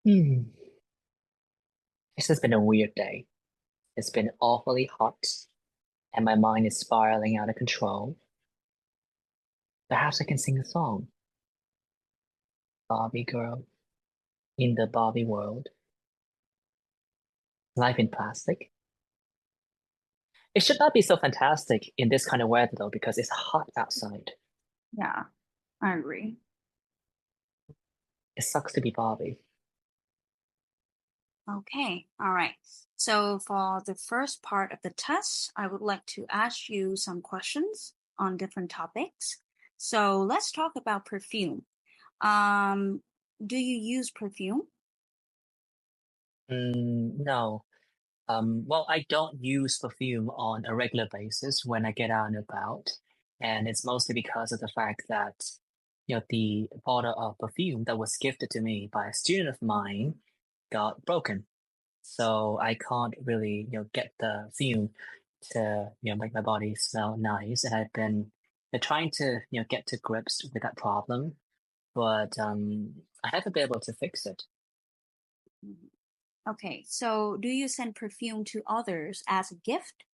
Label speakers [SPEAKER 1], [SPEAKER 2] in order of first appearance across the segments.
[SPEAKER 1] Hmm. This has been a weird day. It's been awfully hot, and my mind is spiraling out of control. Perhaps I can sing a song. Barbie girl in the Barbie world. Life in plastic. It should not be so fantastic in this kind of weather though, because it's hot outside.
[SPEAKER 2] Yeah, I agree.
[SPEAKER 1] It sucks to be Barbie.
[SPEAKER 2] Okay, all right. So for the first part of the test, I would like to ask you some questions on different topics. So let's talk about perfume. Um, do you use perfume?
[SPEAKER 1] No. Well, I don't use perfume on a regular basis when I get out and about, and it's mostly because of the fact that, the bottle of perfume that was gifted to me by a student of mine got broken. So I can't really, get the fume to, make my body smell nice. And I've been trying to, get to grips with that problem, but I haven't been able to fix it.
[SPEAKER 2] Mhm. Okay, so do you send perfume to others as a gift?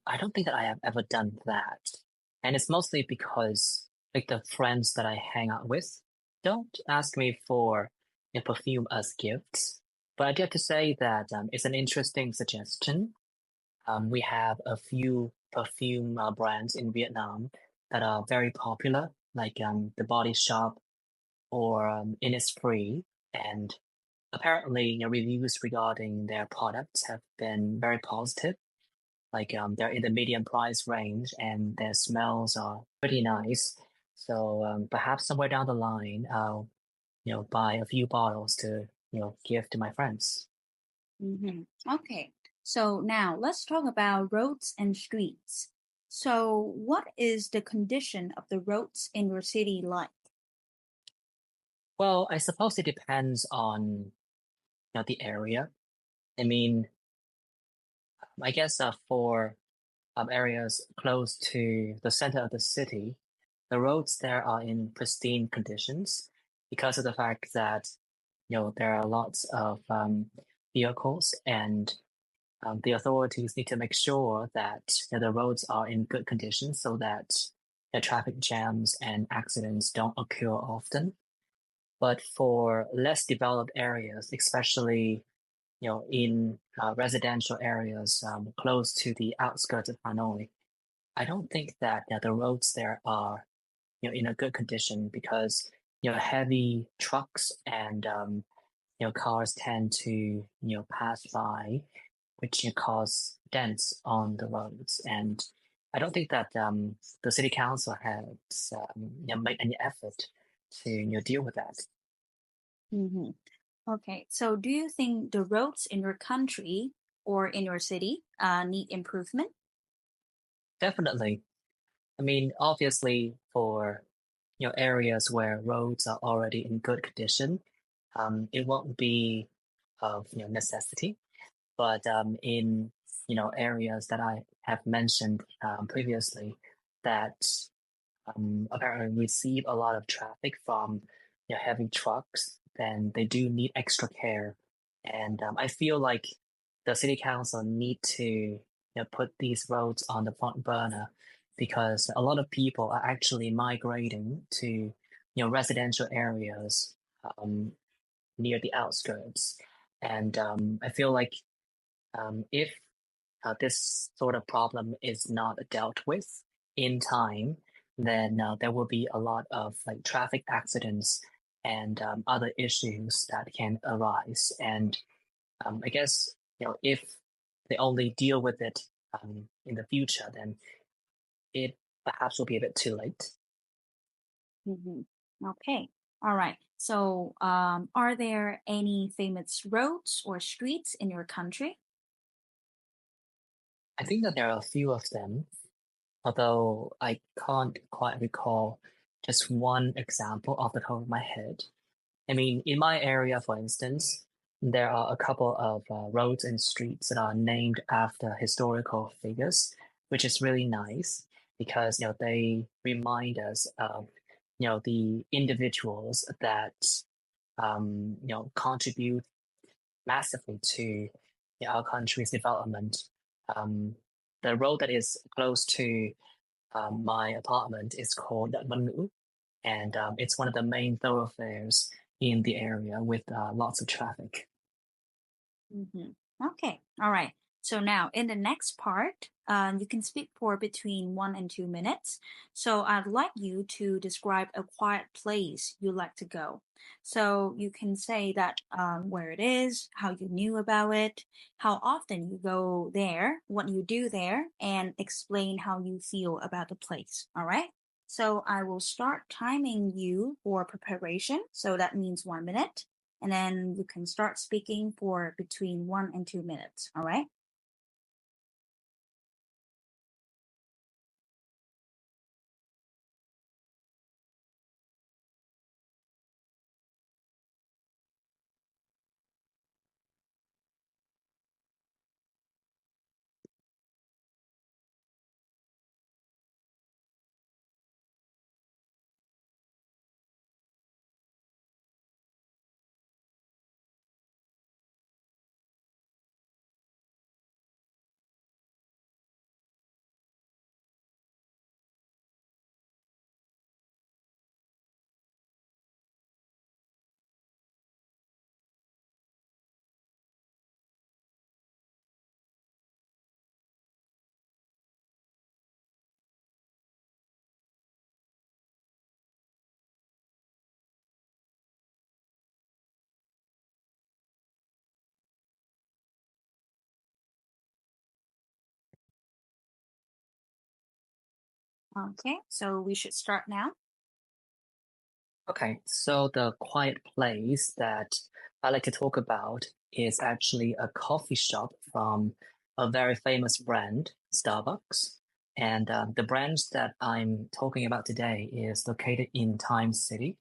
[SPEAKER 1] I don't think that I have ever done that. And it's mostly because like the friends that I hang out with don't ask me for a perfume as gifts. But I do have to say that it's an interesting suggestion. We have a few perfume brands in Vietnam that are very popular, like the Body Shop or Innisfree. And apparently, reviews regarding their products have been very positive. Like they're in the medium price range and their smells are pretty nice. So perhaps somewhere down the line, I'll buy a few bottles to give to my friends.
[SPEAKER 2] Okay, so now let's talk about roads and streets. So, what is the condition of the roads in your city like?
[SPEAKER 1] Well, I suppose it depends on the area. I mean, I guess for areas close to the center of the city, the roads there are in pristine conditions because of the fact that there are lots of vehicles and the authorities need to make sure that the roads are in good condition so that the traffic jams and accidents don't occur often. But for less developed areas, especially in residential areas close to the outskirts of Hanoi, I don't think that the roads there are in a good condition because heavy trucks and cars tend to pass by, which cause dents on the roads. And I don't think that the city council has made any effort to deal with that.
[SPEAKER 2] hmm Okay, so do you think the roads in your country or in your city need improvement?
[SPEAKER 1] Definitely. I mean, obviously, for areas where roads are already in good condition, it won't be of necessity. But in areas that I have mentioned previously, that apparently receive a lot of traffic from heavy trucks, then they do need extra care. And I feel like the city council need to put these roads on the front burner because a lot of people are actually migrating to residential areas um, near the outskirts. And I feel like if this sort of problem is not dealt with in time, then there will be a lot of like traffic accidents and other issues that can arise. And I guess if they only deal with it in the future, then it perhaps will be a bit too late.
[SPEAKER 2] hmm Okay, all right. So, are there any famous roads or streets in your country?
[SPEAKER 1] I think that there are a few of them, although I can't quite recall just one example off the top of my head. I mean, in my area, for instance, there are a couple of roads and streets that are named after historical figures, which is really nice because they remind us of the individuals that contribute massively to our country's development. Um, the road that is close to my apartment is called Manu, and it's one of the main thoroughfares in the area with lots of traffic.
[SPEAKER 2] Mhm. Okay. All right. So now in the next part, you can speak for between 1 and 2 minutes. So I'd like you to describe a quiet place you like to go. So you can say that where it is, how you knew about it, how often you go there, what you do there, and explain how you feel about the place. All right. So I will start timing you for preparation. So that means 1 minute, and then you can start speaking for between 1 and 2 minutes. All right. Okay. So we should start now.
[SPEAKER 1] Okay, so the quiet place that I like to talk about is actually a coffee shop from a very famous brand, Starbucks. And the brand that I'm talking about today is located in Times City,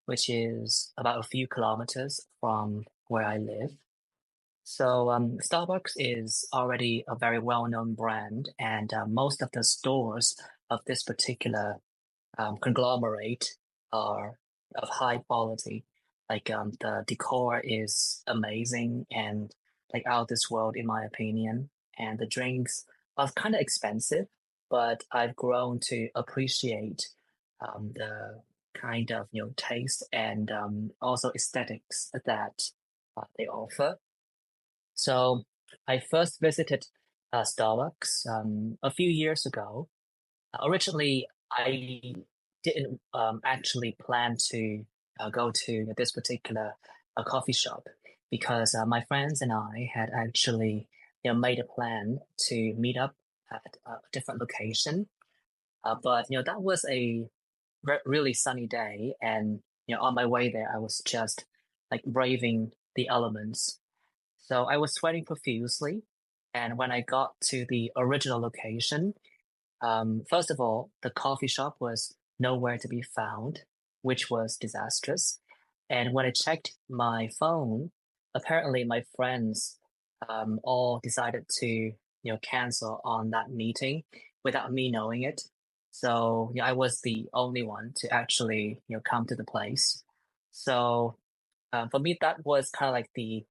[SPEAKER 1] which is about a few kilometers from where I live. So Starbucks is already a very well-known brand, and most of the stores of this particular conglomerate are of high quality. Like the decor is amazing and like out of this world in my opinion. And the drinks are kind of expensive, but I've grown to appreciate the kind of taste and also aesthetics that they offer. So I first visited Starbucks a few years ago. Originally, I didn't actually plan to go to this particular coffee shop because my friends and I had actually made a plan to meet up at a different location. But that was a really sunny day, and on my way there, I was just like braving the elements. So I was sweating profusely, and when I got to the original location, first of all, the coffee shop was nowhere to be found, which was disastrous. And when I checked my phone, apparently my friends all decided to, cancel on that meeting without me knowing it. So, I was the only one to actually, come to the place. So, for me, that was kind of like the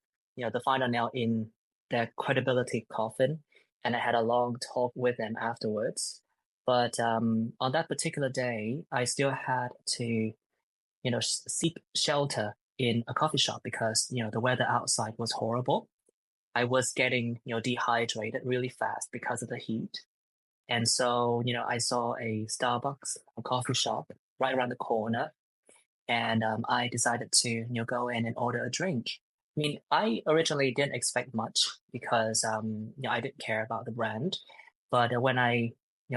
[SPEAKER 1] final nail in their credibility coffin. And I had a long talk with them afterwards. But on that particular day, I still had to, seek shelter in a coffee shop because, the weather outside was horrible. I was getting, dehydrated really fast because of the heat. And so, I saw a Starbucks, a coffee shop right around the corner, and I decided to go in and order a drink. I mean, I originally didn't expect much because I didn't care about the brand, but when I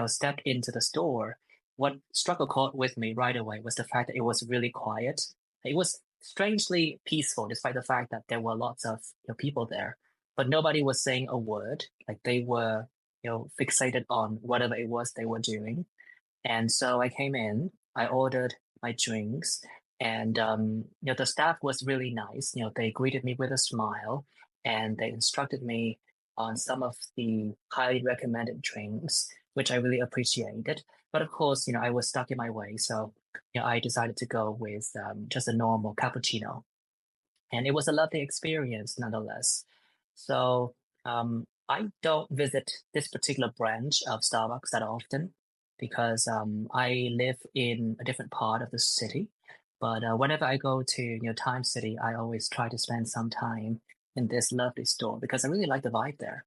[SPEAKER 1] stepped into the store, what struck a chord with me right away was the fact that it was really quiet. It was strangely peaceful, despite the fact that there were lots of people there, but nobody was saying a word. Like they were fixated on whatever it was they were doing. And so I came in, I ordered my drinks, and the staff was really nice. They greeted me with a smile, and they instructed me on some of the highly recommended drinks, which I really appreciated. But of course, I was stuck in my way, so I decided to go with just a normal cappuccino, and it was a lovely experience nonetheless. So I don't visit this particular branch of Starbucks that often because I live in a different part of the city. But whenever I go to Times City, I always try to spend some time in this lovely store because I really like the vibe there.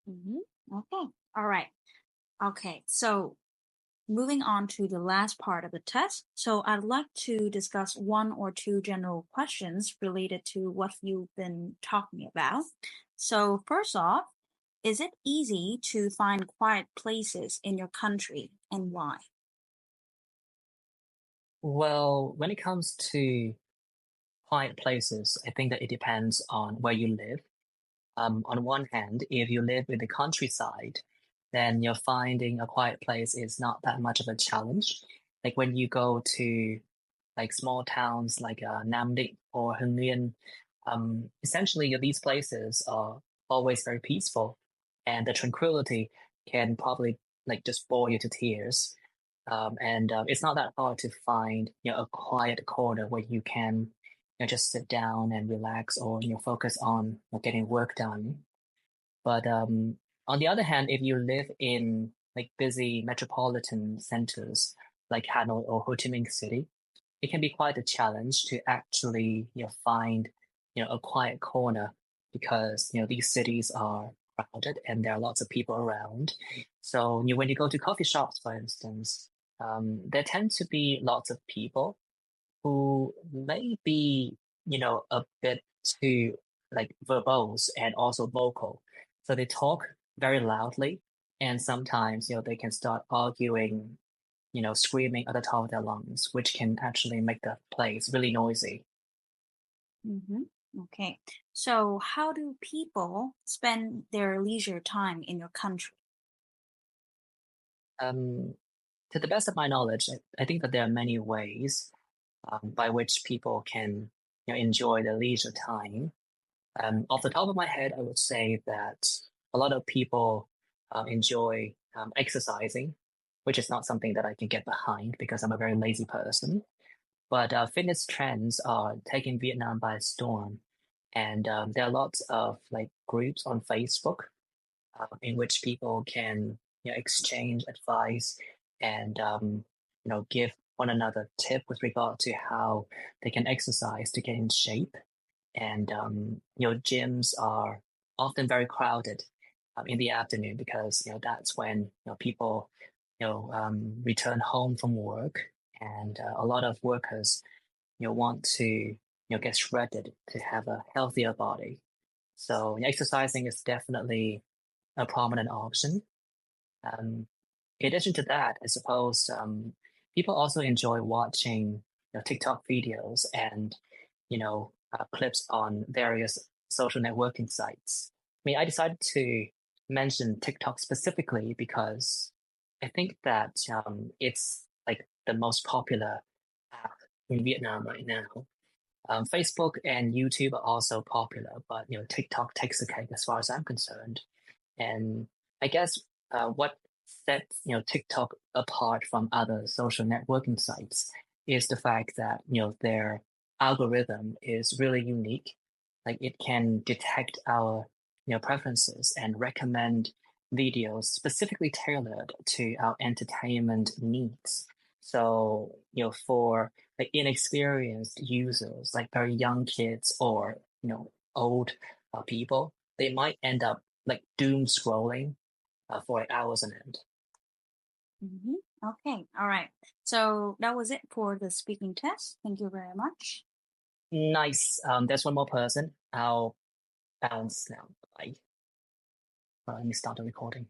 [SPEAKER 2] Hmm. Okay. All right. Okay. So moving on to the last part of the test. So I'd like to discuss one or two general questions related to what you've been talking about. So first off, is it easy to find quiet places in your country and why?
[SPEAKER 1] Well, when it comes to quiet places, I think that it depends on where you live. On one hand, if you live in the countryside, then you're finding a quiet place is not that much of a challenge. Like when you go to like small towns like Namdi or Hưng essentially these places are always very peaceful, and the tranquility can probably like just bore you to tears. And it's not that hard to find a quiet corner where you can just sit down and relax or focus on getting work done. But on the other hand, if you live in like busy metropolitan centers like Hanoi or Ho Chi Minh City, it can be quite a challenge to actually find a quiet corner because these cities are crowded and there are lots of people around. So when you go to coffee shops, for instance, there tend to be lots of people who may be, a bit too like verbose and also vocal. So they talk very loudly, and sometimes, they can start arguing, screaming at the top of their lungs, which can actually make the place really noisy.
[SPEAKER 2] Hmm. Okay. So how do people spend their leisure time in your country?
[SPEAKER 1] Um, to the best of my knowledge, I think that there are many ways by which people can, enjoy their leisure time. Off the top of my head, I would say that a lot of people enjoy exercising, which is not something that I can get behind because I'm a very lazy person. But fitness trends are taking Vietnam by storm, and there are lots of like groups on Facebook in which people can exchange advice and give one another tip with regard to how they can exercise to get in shape. And gyms are often very crowded in the afternoon because that's when people return home from work, and a lot of workers want to get shredded to have a healthier body. So exercising is definitely a prominent option. Um, in addition to that, I suppose people also enjoy watching TikTok videos and clips on various social networking sites. I mean, I decided to mention TikTok specifically because I think that it's like the most popular app in Vietnam right now. Facebook and YouTube are also popular, but TikTok takes the cake as far as I'm concerned. And I guess what sets TikTok apart from other social networking sites is the fact that their algorithm is really unique. Like it can detect our preferences and recommend videos specifically tailored to our entertainment needs. So for the inexperienced users, like very young kids or old people, they might end up like doom scrolling for like hours on end.
[SPEAKER 2] Hmm. Okay. All right. So that was it for the speaking test. Thank you very much.
[SPEAKER 1] Nice. There's one more person. I'll bounce now. Bye. Let me start the recording.